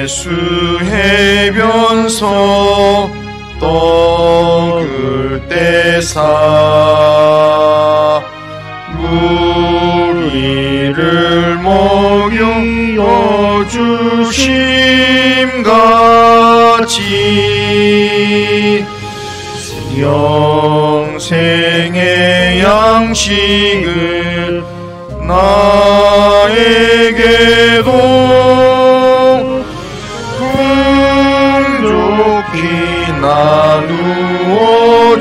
예수 해변서 떡을 떼사 무리를 먹여 주심같이 영생의 양식을 나에게도 풍족히 나누어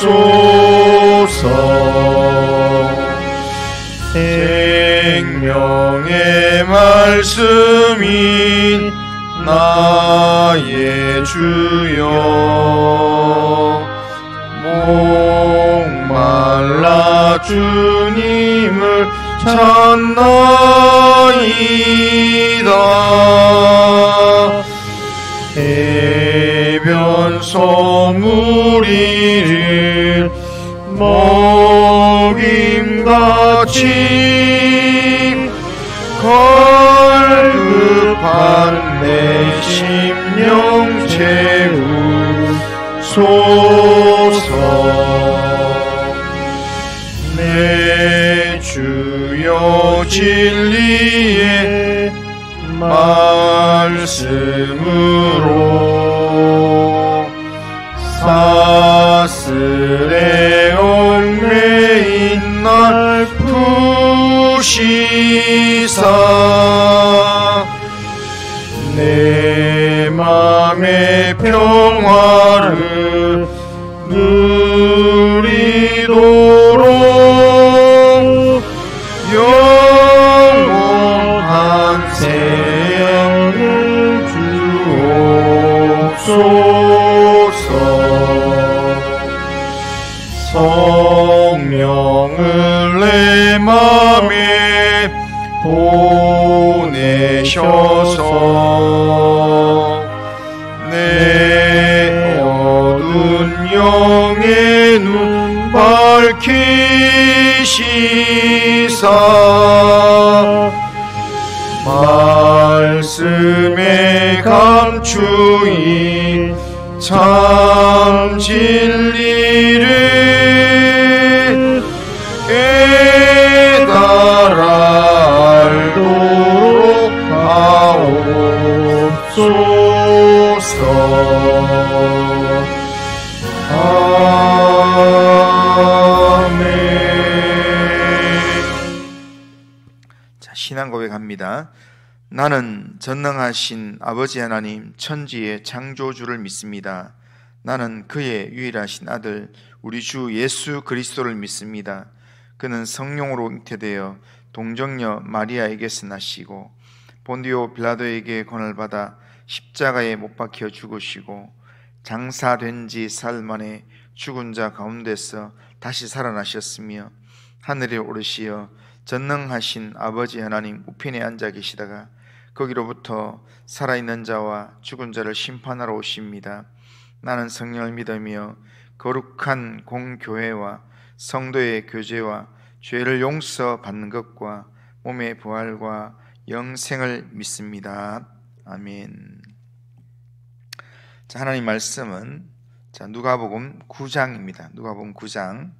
주옵소서. 생명의 말씀이 나의 주여 목말라 주님을 찾나이다. 해변서 무리를 먹임같이 걸급한 내 심령 채우소서. 내 주여 진리의 말씀으로 사슬에 얽매인 날 푸시사 내 맘의 평화를 누리도록 영원한 생을 주옵소서. 성령을 내 맘에 보내셔서 내 어두운 영의 눈 밝히시사 말씀에 감추인 참 진리를 깨달아 알도록 하옵소서. 아멘. 자, 신앙 고백합니다. 나는 전능하신 아버지 하나님 천지의 창조주를 믿습니다. 나는 그의 유일하신 아들 우리 주 예수 그리스도를 믿습니다. 그는 성령으로 잉태되어 동정녀 마리아에게서 나시고 본디오 빌라도에게 권을 받아 십자가에 못 박혀 죽으시고 장사된 지 사흘 만에 죽은 자 가운데서 다시 살아나셨으며 하늘에 오르시어 전능하신 아버지 하나님 우편에 앉아 계시다가 거기로부터 살아있는 자와 죽은 자를 심판하러 오십니다. 나는 성령을 믿으며 거룩한 공교회와 성도의 교제와 죄를 용서받는 것과 몸의 부활과 영생을 믿습니다. 아멘. 자, 하나님 말씀은 누가복음 9장입니다. 누가복음 9장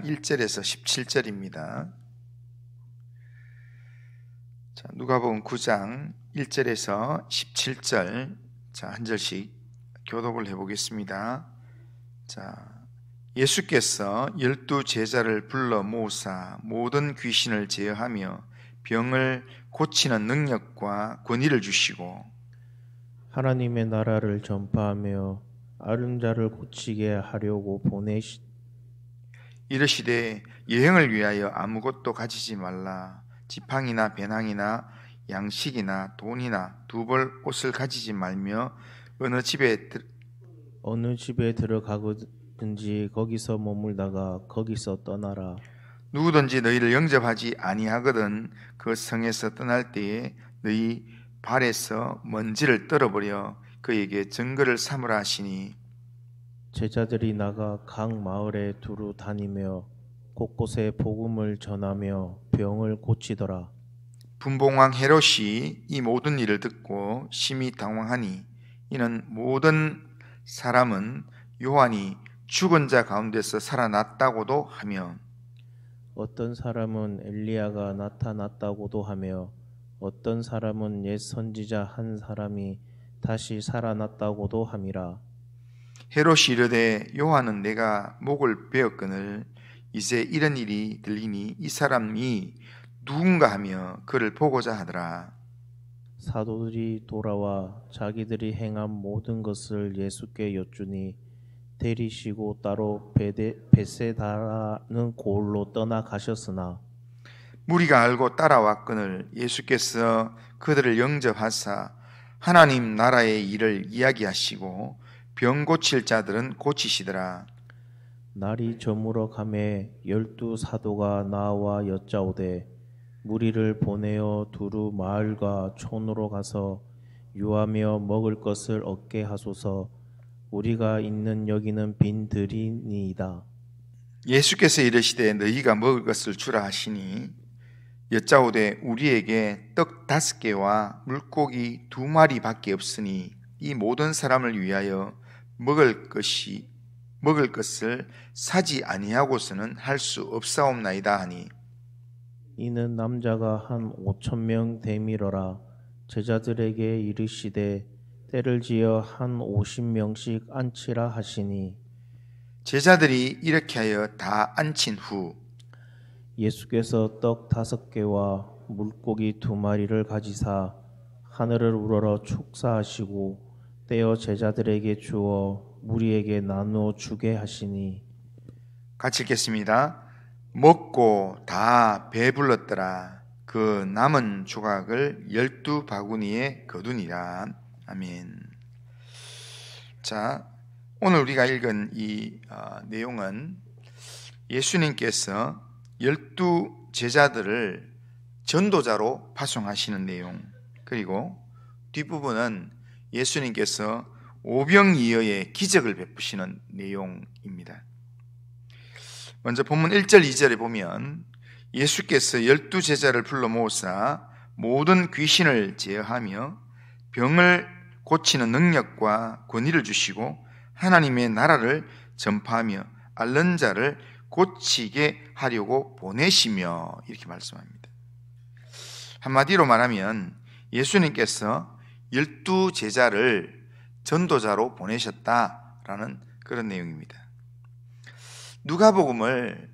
1절에서 17절입니다. 자, 누가복음 9장 1절에서 17절 한 절씩 교독을 해보겠습니다. 자, 예수께서 12 제자를 불러 모으사 모든 귀신을 제어하며 병을 고치는 능력과 권위를 주시고 하나님의 나라를 전파하며 앓은 자를 고치게 하려고 이르시되 여행을 위하여 아무것도 가지지 말라. 지팡이나 배낭이나 양식이나 돈이나 두 벌 옷을 가지지 말며 어느 집에 들어가든지 거기서 머물다가 거기서 떠나라. 누구든지 너희를 영접하지 아니하거든 그 성에서 떠날 때에 너희 발에서 먼지를 떨어버려 그에게 증거를 삼으라 하시니 제자들이 나가 각 마을에 두루 다니며 곳곳에 복음을 전하며 병을 고치더라. 분봉왕 헤롯이 이 모든 일을 듣고 심히 당황하니 이는 모든 사람은 요한이 죽은 자 가운데서 살아났다고도 하며 어떤 사람은 엘리야가 나타났다고도 하며 어떤 사람은 옛 선지자 한 사람이 다시 살아났다고도 함이라. 헤롯이 이르되 요한은 내가 목을 베었거늘 이제 이런 일이 들리니 이 사람이 누군가 하며 그를 보고자 하더라. 사도들이 돌아와 자기들이 행한 모든 것을 예수께 여쭈니 데리시고 따로 베세다라는 고을로 떠나가셨으나 무리가 알고 따라왔거늘 예수께서 그들을 영접하사 하나님 나라의 일을 이야기하시고 병 고칠 자들은 고치시더라. 날이 저물어 가매 12 사도가 나와 여짜오되 무리를 보내어 두루 마을과 촌으로 가서 유하며 먹을 것을 얻게 하소서. 우리가 있는 여기는 빈 들이니이다. 예수께서 이르시되 너희가 먹을 것을 주라 하시니 여짜오되 우리에게 떡 5개와 물고기 2마리밖에 없으니 이 모든 사람을 위하여 먹을 것을 사지 아니하고서는 할 수 없사옵나이다 하니 이는 남자가 한 5,000명 되밀어라. 제자들에게 이르시되 때를 지어 한 50명씩 앉히라 하시니 제자들이 이렇게 하여 다 앉힌 후 예수께서 떡 5개와 물고기 2마리를 가지사 하늘을 우러러 축사하시고 떼어 제자들에게 주어 무리에게 나누어 주게 하시니 같이 읽겠습니다. 먹고 다 배불렀더라. 그 남은 조각을 12바구니에 거두니라. 아멘. 자, 오늘 우리가 읽은 이 내용은 예수님께서 12 제자들을 전도자로 파송하시는 내용, 그리고 뒷부분은 예수님께서 오병이어의 기적을 베푸시는 내용입니다. 먼저 본문 1절 2절에 보면 예수께서 12 제자를 불러 모으사 모든 귀신을 제어하며 병을 고치는 능력과 권위를 주시고 하나님의 나라를 전파하며 앓는 자를 고치게 하려고 보내시며 이렇게 말씀합니다. 한마디로 말하면 예수님께서 12 제자를 전도자로 보내셨다라는 그런 내용입니다. 누가복음을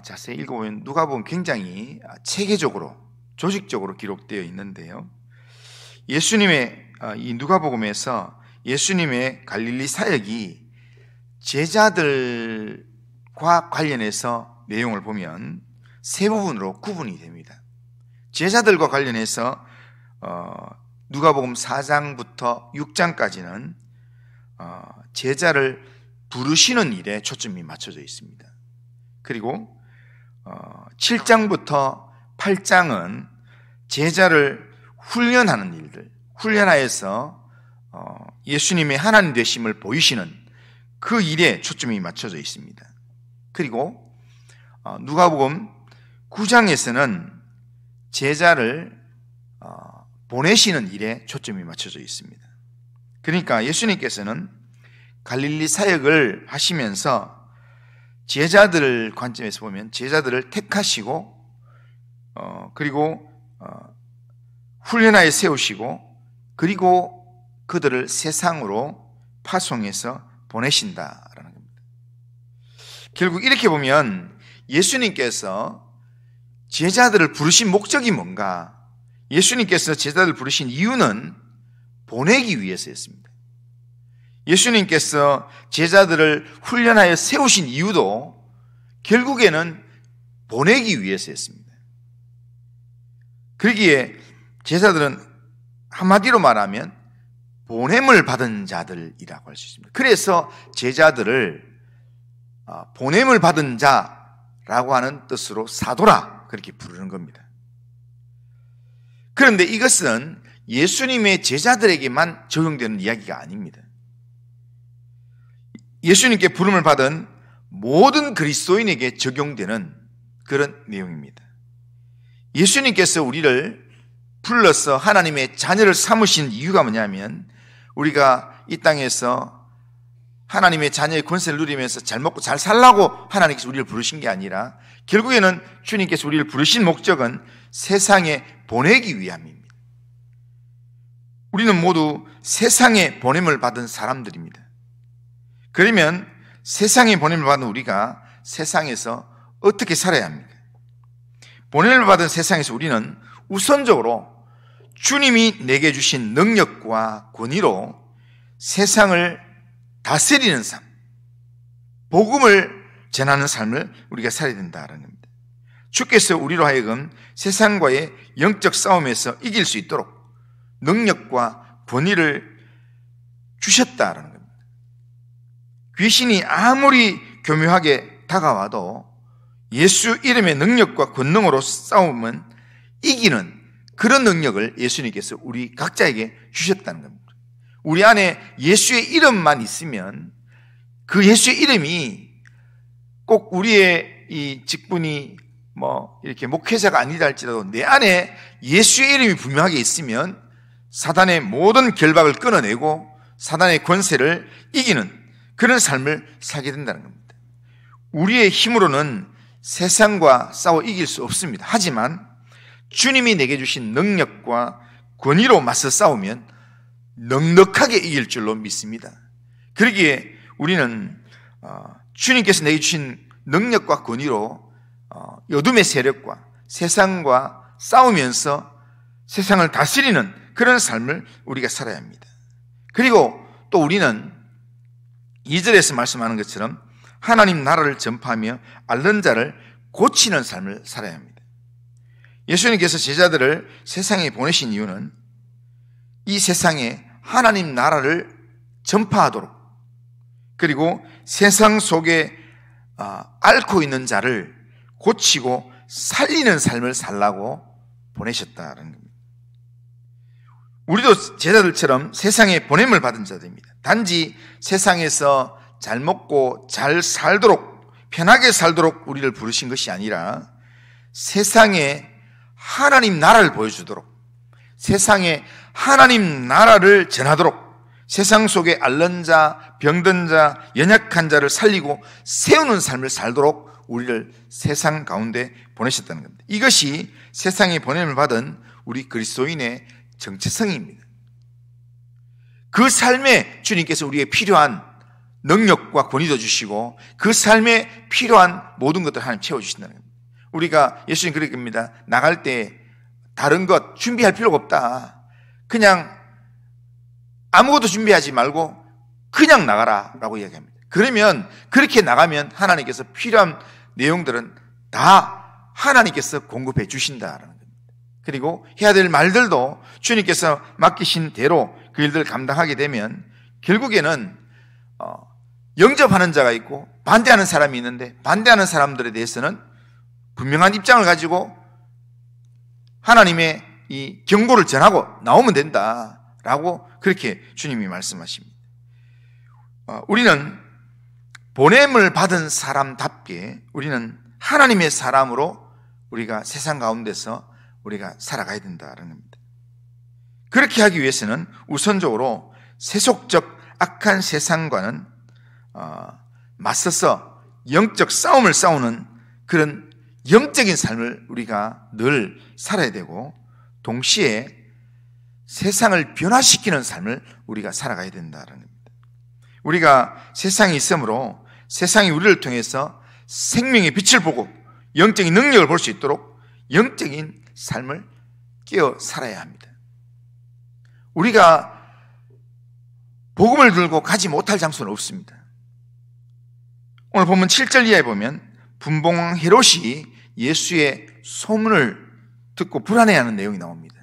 자세히 읽어보면 누가복음 굉장히 체계적으로 조직적으로 기록되어 있는데요. 예수님의 이 누가복음에서 예수님의 갈릴리 사역이 제자들과 관련해서 내용을 보면 세 부분으로 구분이 됩니다. 제자들과 관련해서 누가복음 4장부터 6장까지는 제자를 부르시는 일에 초점이 맞춰져 있습니다. 그리고 7장부터 8장은 제자를 훈련하는 일들, 훈련하여서 예수님의 하나님 되심을 보이시는 그 일에 초점이 맞춰져 있습니다. 그리고 누가복음 9장에서는 제자를 보내시는 일에 초점이 맞춰져 있습니다. 그러니까 예수님께서는 갈릴리 사역을 하시면서 제자들 관점에서 보면 제자들을 택하시고 그리고 훈련하여 세우시고 그리고 그들을 세상으로 파송해서 보내신다라는 겁니다. 결국 이렇게 보면 예수님께서 제자들을 부르신 목적이 뭔가? 예수님께서 제자들을 부르신 이유는 보내기 위해서였습니다. 예수님께서 제자들을 훈련하여 세우신 이유도 결국에는 보내기 위해서였습니다. 그러기에 제자들은 한마디로 말하면 보냄을 받은 자들이라고 할 수 있습니다. 그래서 제자들을 보냄을 받은 자라고 하는 뜻으로 사도라 그렇게 부르는 겁니다. 그런데 이것은 예수님의 제자들에게만 적용되는 이야기가 아닙니다. 예수님께 부름을 받은 모든 그리스도인에게 적용되는 그런 내용입니다. 예수님께서 우리를 불러서 하나님의 자녀를 삼으신 이유가 뭐냐면, 우리가 이 땅에서 하나님의 자녀의 권세를 누리면서 잘 먹고 잘 살라고 하나님께서 우리를 부르신 게 아니라, 결국에는 주님께서 우리를 부르신 목적은 세상에 보내기 위함입니다. 우리는 모두 세상에 보냄을 받은 사람들입니다. 그러면 세상에 보냄을 받은 우리가 세상에서 어떻게 살아야 합니까? 보냄을 받은 세상에서 우리는 우선적으로 주님이 내게 주신 능력과 권위로 세상을 다스리는 삶, 복음을 전하는 삶을 우리가 살아야 된다는 겁니다. 주께서 우리로 하여금 세상과의 영적 싸움에서 이길 수 있도록 능력과 권위를 주셨다는 겁니다. 귀신이 아무리 교묘하게 다가와도 예수 이름의 능력과 권능으로 싸우면 이기는 그런 능력을 예수님께서 우리 각자에게 주셨다는 겁니다. 우리 안에 예수의 이름만 있으면, 그 예수의 이름이 꼭 우리의 이 직분이 이렇게 목회자가 아니다 할지라도 내 안에 예수의 이름이 분명하게 있으면 사단의 모든 결박을 끊어내고 사단의 권세를 이기는 그런 삶을 살게 된다는 겁니다. 우리의 힘으로는 세상과 싸워 이길 수 없습니다. 하지만 주님이 내게 주신 능력과 권위로 맞서 싸우면 넉넉하게 이길 줄로 믿습니다. 그러기에 우리는 주님께서 내게 주신 능력과 권위로 어둠의 세력과 세상과 싸우면서 세상을 다스리는 그런 삶을 우리가 살아야 합니다. 그리고 또 우리는 2절에서 말씀하는 것처럼 하나님 나라를 전파하며 앓는 자를 고치는 삶을 살아야 합니다. 예수님께서 제자들을 세상에 보내신 이유는 이 세상에 하나님 나라를 전파하도록, 그리고 세상 속에 앓고 있는 자를 고치고 살리는 삶을 살라고 보내셨다는 겁니다. 우리도 제자들처럼 세상에 보냄을 받은 자들입니다. 단지 세상에서 잘 먹고 잘 살도록, 편하게 살도록 우리를 부르신 것이 아니라 세상에 하나님 나라를 보여주도록, 세상에 하나님 나라를 전하도록, 세상 속에 앓는 자, 병든 자, 연약한 자를 살리고 세우는 삶을 살도록 우리를 세상 가운데 보내셨다는 겁니다. 이것이 세상에 보냄을 받은 우리 그리스도인의 정체성입니다. 그 삶에 주님께서 우리에게 필요한 능력과 권위도 주시고 그 삶에 필요한 모든 것들을 하나님 채워주신다는 겁니다. 우리가 예수님 그렇게 합니다. 나갈 때 다른 것 준비할 필요가 없다. 그냥 아무것도 준비하지 말고 그냥 나가라 라고 이야기합니다. 그러면 그렇게 나가면 하나님께서 필요한 내용들은 다 하나님께서 공급해 주신다라는 겁니다. 그리고 해야 될 말들도 주님께서 맡기신 대로 그 일들을 감당하게 되면 결국에는 영접하는 자가 있고 반대하는 사람이 있는데, 반대하는 사람들에 대해서는 분명한 입장을 가지고 하나님의 이 경고를 전하고 나오면 된다라고 그렇게 주님이 말씀하십니다. 우리는 보냄을 받은 사람답게 우리는 하나님의 사람으로 우리가 세상 가운데서 우리가 살아가야 된다는 겁니다. 그렇게 하기 위해서는 우선적으로 세속적 악한 세상과는 맞서서 영적 싸움을 싸우는 그런 영적인 삶을 우리가 늘 살아야 되고, 동시에 세상을 변화시키는 삶을 우리가 살아가야 된다는 겁니다. 우리가 세상에 있으므로 세상이 우리를 통해서 생명의 빛을 보고 영적인 능력을 볼 수 있도록 영적인 삶을 깨어 살아야 합니다. 우리가 복음을 들고 가지 못할 장소는 없습니다. 오늘 본문 7절 이하에 보면 분봉왕 헤롯이 예수의 소문을 듣고 불안해하는 내용이 나옵니다.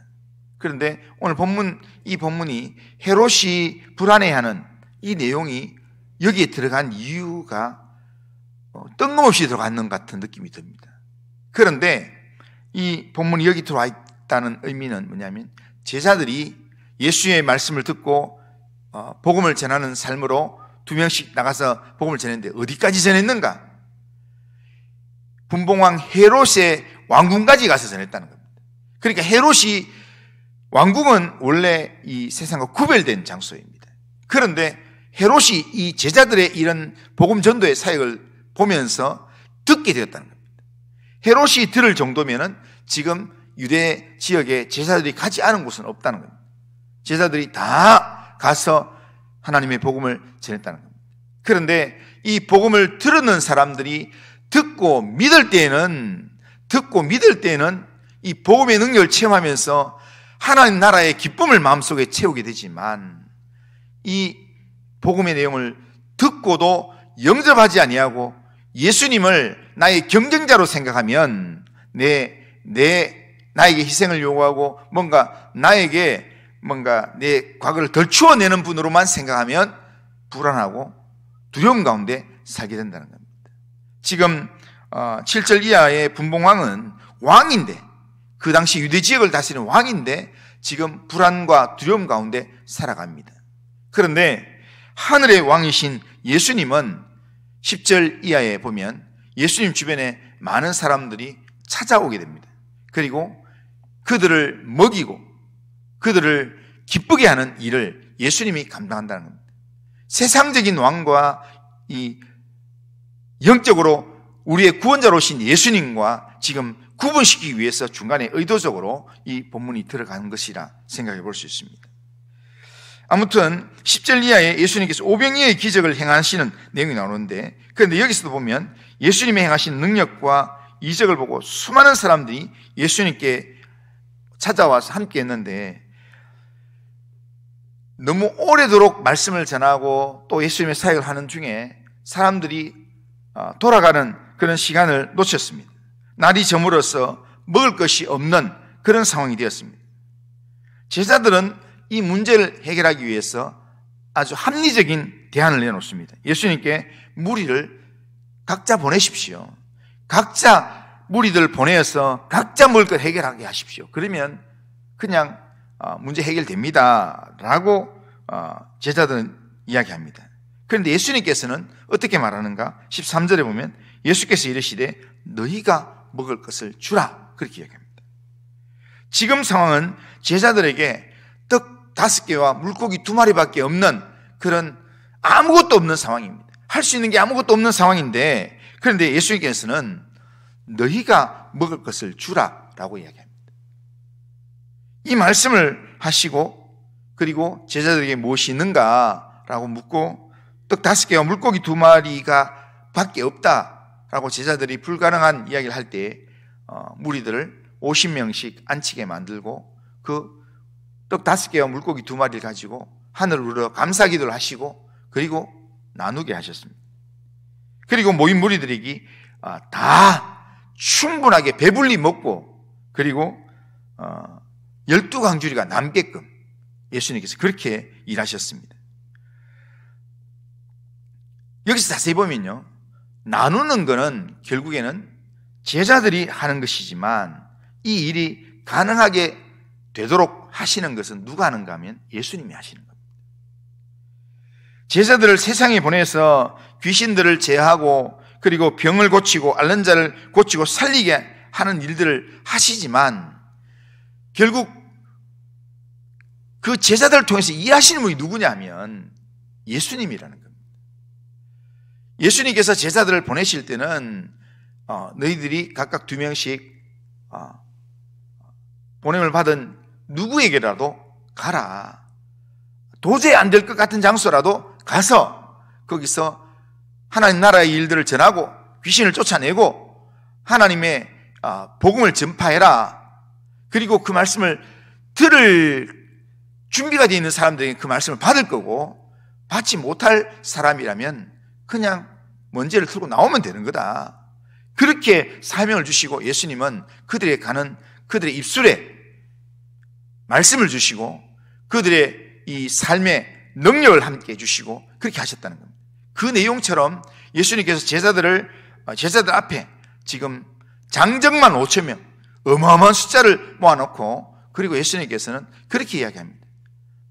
그런데 오늘 이 본문이 헤롯이 불안해하는 이 내용이 여기에 들어간 이유가 뜬금없이 들어갔는 것 같은 느낌이 듭니다. 그런데 이 본문이 여기 들어와 있다는 의미는 뭐냐면, 제자들이 예수의 말씀을 듣고 복음을 전하는 삶으로 2명씩 나가서 복음을 전했는데 어디까지 전했는가? 분봉왕 헤롯의 왕궁까지 가서 전했다는 겁니다. 그러니까 헤롯이, 왕궁은 원래 이 세상과 구별된 장소입니다. 그런데 헤롯이 이 제자들의 이런 복음 전도의 사역을 보면서 듣게 되었다는 겁니다. 헤롯이 들을 정도면은 지금 유대 지역에 제자들이 가지 않은 곳은 없다는 겁니다. 제자들이 다 가서 하나님의 복음을 전했다는 겁니다. 그런데 이 복음을 들은 사람들이 듣고 믿을 때에는 이 복음의 능력을 체험하면서 하나님 나라의 기쁨을 마음속에 채우게 되지만, 이 복음의 내용을 듣고도 영접하지 아니하고 예수님을 나의 경쟁자로 생각하면, 나에게 희생을 요구하고 나에게 내 과거를 덜 추워내는 분으로만 생각하면 불안하고 두려움 가운데 살게 된다는 겁니다. 지금 7절 이하의 분봉왕은 왕인데, 그 당시 유대 지역을 다스리는 왕인데 지금 불안과 두려움 가운데 살아갑니다. 그런데 하늘의 왕이신 예수님은 10절 이하에 보면 예수님 주변에 많은 사람들이 찾아오게 됩니다. 그리고 그들을 먹이고 그들을 기쁘게 하는 일을 예수님이 감당한다는 겁니다. 세상적인 왕과 이 영적으로 우리의 구원자로 오신 예수님과 지금 구분시키기 위해서 중간에 의도적으로 이 본문이 들어가는 것이라 생각해 볼 수 있습니다. 아무튼 10절 이하에 예수님께서 오병이의 기적을 행하시는 내용이 나오는데, 그런데 여기서도 보면 예수님이 행하신 능력과 이적을 보고 수많은 사람들이 예수님께 찾아와서 함께 했는데, 너무 오래도록 말씀을 전하고 또 예수님의 사역을 하는 중에 사람들이 돌아가는 그런 시간을 놓쳤습니다. 날이 저물어서 먹을 것이 없는 그런 상황이 되었습니다. 제자들은 이 문제를 해결하기 위해서 아주 합리적인 대안을 내놓습니다. 예수님께 무리를 각자 보내십시오. 각자 무리들 보내서 각자 먹을 것 해결하게 하십시오. 그러면 그냥 문제 해결됩니다 라고 제자들은 이야기합니다. 그런데 예수님께서는 어떻게 말하는가? 13절에 보면 예수께서 이르시되 너희가 먹을 것을 주라, 그렇게 이야기합니다. 지금 상황은 제자들에게 떡 5개와 물고기 2마리밖에 없는 그런 아무것도 없는 상황입니다. 할 수 있는 게 아무것도 없는 상황인데, 그런데 예수님께서는 너희가 먹을 것을 주라 라고 이야기합니다. 이 말씀을 하시고, 그리고 제자들에게 무엇이 있는가 라고 묻고, 떡 5개와 물고기 2마리가 밖에 없다라고 제자들이 불가능한 이야기를 할 때 무리들을 50명씩 앉히게 만들고 그 떡 5개와 물고기 2마리를 가지고 하늘을 우러 감사기도를 하시고 그리고 나누게 하셨습니다. 그리고 모인 무리들에게 다 충분하게 배불리 먹고 그리고 12강주리가 남게끔 예수님께서 그렇게 일하셨습니다. 여기서 자세히 보면요, 나누는 거는 결국에는 제자들이 하는 것이지만 이 일이 가능하게 되도록 하시는 것은 누가 하는가 하면 예수님이 하시는 겁니다. 제자들을 세상에 보내서 귀신들을 제하고 그리고 병을 고치고 앓는 자를 고치고 살리게 하는 일들을 하시지만 결국 그 제자들을 통해서 일하시는 분이 누구냐면 예수님이라는 겁니다. 예수님께서 제자들을 보내실 때는 너희들이 각각 2명씩 보냄을 받은 누구에게라도 가라. 도저히 안 될 것 같은 장소라도 가서 거기서 하나님 나라의 일들을 전하고 귀신을 쫓아내고 하나님의 복음을 전파해라. 그리고 그 말씀을 들을 준비가 되어 있는 사람들에게 그 말씀을 받을 거고, 받지 못할 사람이라면 그냥 먼지를 틀고 나오면 되는 거다. 그렇게 사명을 주시고 예수님은 그들의 입술에 말씀을 주시고 그들의 이 삶의 능력을 함께 주시고 그렇게 하셨다는 겁니다. 그 내용처럼 예수님께서 제자들 앞에 지금 장정만 5,000명 어마어마한 숫자를 모아놓고 그리고 예수님께서는 그렇게 이야기합니다.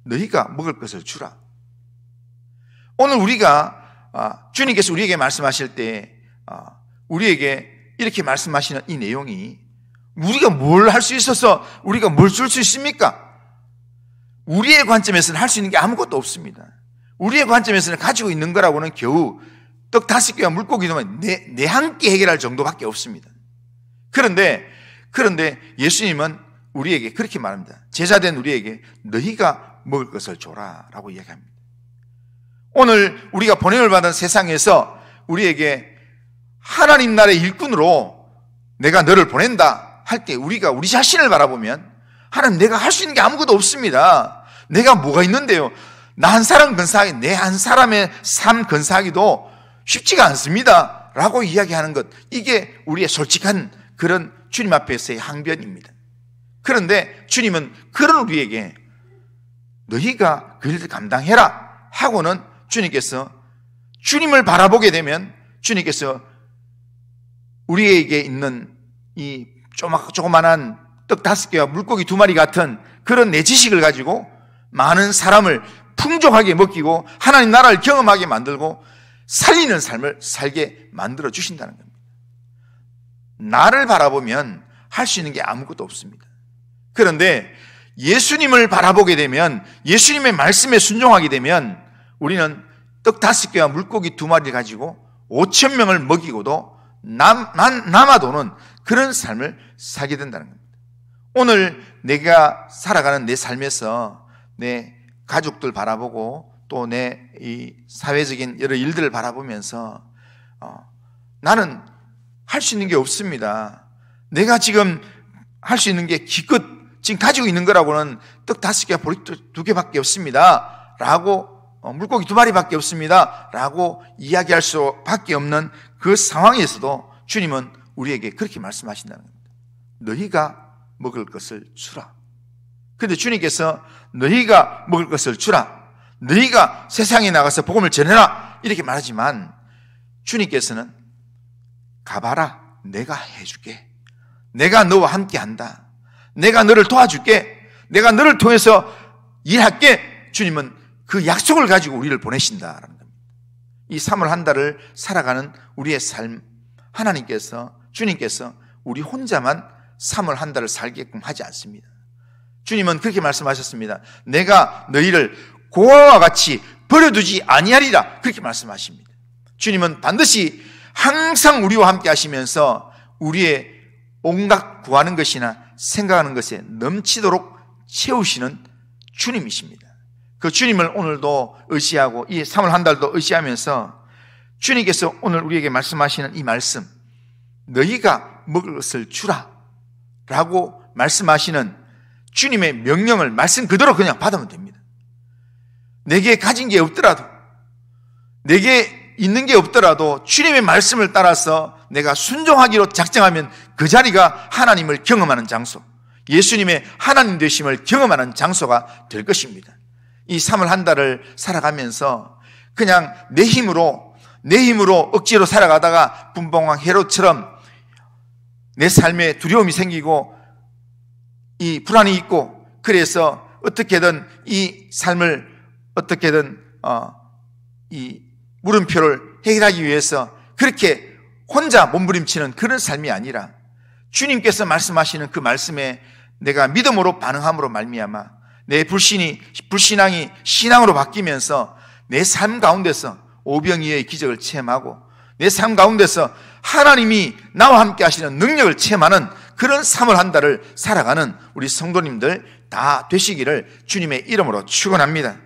너희가 먹을 것을 주라. 오늘 우리가 주님께서 우리에게 말씀하실 때 우리에게 이렇게 말씀하시는 이 내용이 우리가 뭘 할 수 있어서 우리가 뭘 줄 수 있습니까? 우리의 관점에서는 할 수 있는 게 아무것도 없습니다. 우리의 관점에서는 가지고 있는 거라고는 겨우 떡 5개와 물고기 두마리 내 한 끼 해결할 정도밖에 없습니다. 그런데 예수님은 우리에게 그렇게 말합니다. 제자된 우리에게 너희가 먹을 것을 줘라 라고 이야기합니다. 오늘 우리가 보냄을 받은 세상에서 우리에게 하나님 나라의 일꾼으로 내가 너를 보낸다 할 때 우리가 우리 자신을 바라보면 하나님 내가 할 수 있는 게 아무것도 없습니다. 내가 뭐가 있는데요? 나 한 사람 건사하기, 내 한 사람의 삶 건사하기도 쉽지가 않습니다 라고 이야기하는 것, 이게 우리의 솔직한 그런 주님 앞에서의 항변입니다. 그런데 주님은 그런 우리에게 너희가 그 일을 감당해라 하고는 주님께서 주님을 바라보게 되면 주님께서 우리에게 있는 이 조그만한 떡 5개와 물고기 2마리 같은 그런 내 지식을 가지고 많은 사람을 풍족하게 먹이고 하나님 나라를 경험하게 만들고 살리는 삶을 살게 만들어 주신다는 겁니다. 나를 바라보면 할 수 있는 게 아무것도 없습니다. 그런데 예수님을 바라보게 되면, 예수님의 말씀에 순종하게 되면 우리는 떡 5개와 물고기 2마리를 가지고 5,000명을 먹이고도 남아도는 그런 삶을 살게 된다는 겁니다. 오늘 내가 살아가는 내 삶에서 내 가족들 바라보고 또 내 이 사회적인 여러 일들을 바라보면서 나는 할 수 있는 게 없습니다. 내가 지금 할 수 있는 게 기껏 지금 가지고 있는 거라고는 떡 5개와 보리 2개밖에 없습니다 라고 물고기 2마리밖에 없습니다 라고 이야기할 수밖에 없는 그 상황에서도 주님은 우리에게 그렇게 말씀하신다는 겁니다. 너희가 먹을 것을 주라. 그런데 주님께서 너희가 먹을 것을 주라, 너희가 세상에 나가서 복음을 전해라 이렇게 말하지만 주님께서는 가봐라, 내가 해줄게, 내가 너와 함께 한다, 내가 너를 도와줄게, 내가 너를 통해서 일할게. 주님은 그 약속을 가지고 우리를 보내신다라는 겁니다. 이 3월 한 달을 살아가는 우리의 삶, 하나님께서, 주님께서 우리 혼자만 3월 한 달을 살게끔 하지 않습니다. 주님은 그렇게 말씀하셨습니다. 내가 너희를 고아와 같이 버려두지 아니하리라 그렇게 말씀하십니다. 주님은 반드시 항상 우리와 함께 하시면서 우리의 온갖 구하는 것이나 생각하는 것에 넘치도록 채우시는 주님이십니다. 그 주님을 오늘도 의지하고 이 3월 한 달도 의지하면서 주님께서 오늘 우리에게 말씀하시는 이 말씀, 너희가 먹을 것을 주라 라고 말씀하시는 주님의 명령을 말씀 그대로 그냥 받으면 됩니다. 내게 가진 게 없더라도, 내게 있는 게 없더라도 주님의 말씀을 따라서 내가 순종하기로 작정하면 그 자리가 하나님을 경험하는 장소, 예수님의 하나님 되심을 경험하는 장소가 될 것입니다. 이 3월 한 달을 살아가면서 그냥 내 힘으로 억지로 살아가다가 분봉왕 헤롯처럼 내 삶에 두려움이 생기고 이 불안이 있고, 그래서 어떻게든 이 삶을 어떻게든 이 물음표를 해결하기 위해서 그렇게 혼자 몸부림치는 그런 삶이 아니라 주님께서 말씀하시는 그 말씀에 내가 믿음으로 반응함으로 말미암아 내 불신앙이 신앙으로 바뀌면서 내 삶 가운데서 오병이어의 기적을 체험하고 내 삶 가운데서 하나님이 나와 함께 하시는 능력을 체험하는 그런 3월 한 달을 살아가는 우리 성도님들 다 되시기를 주님의 이름으로 축원합니다.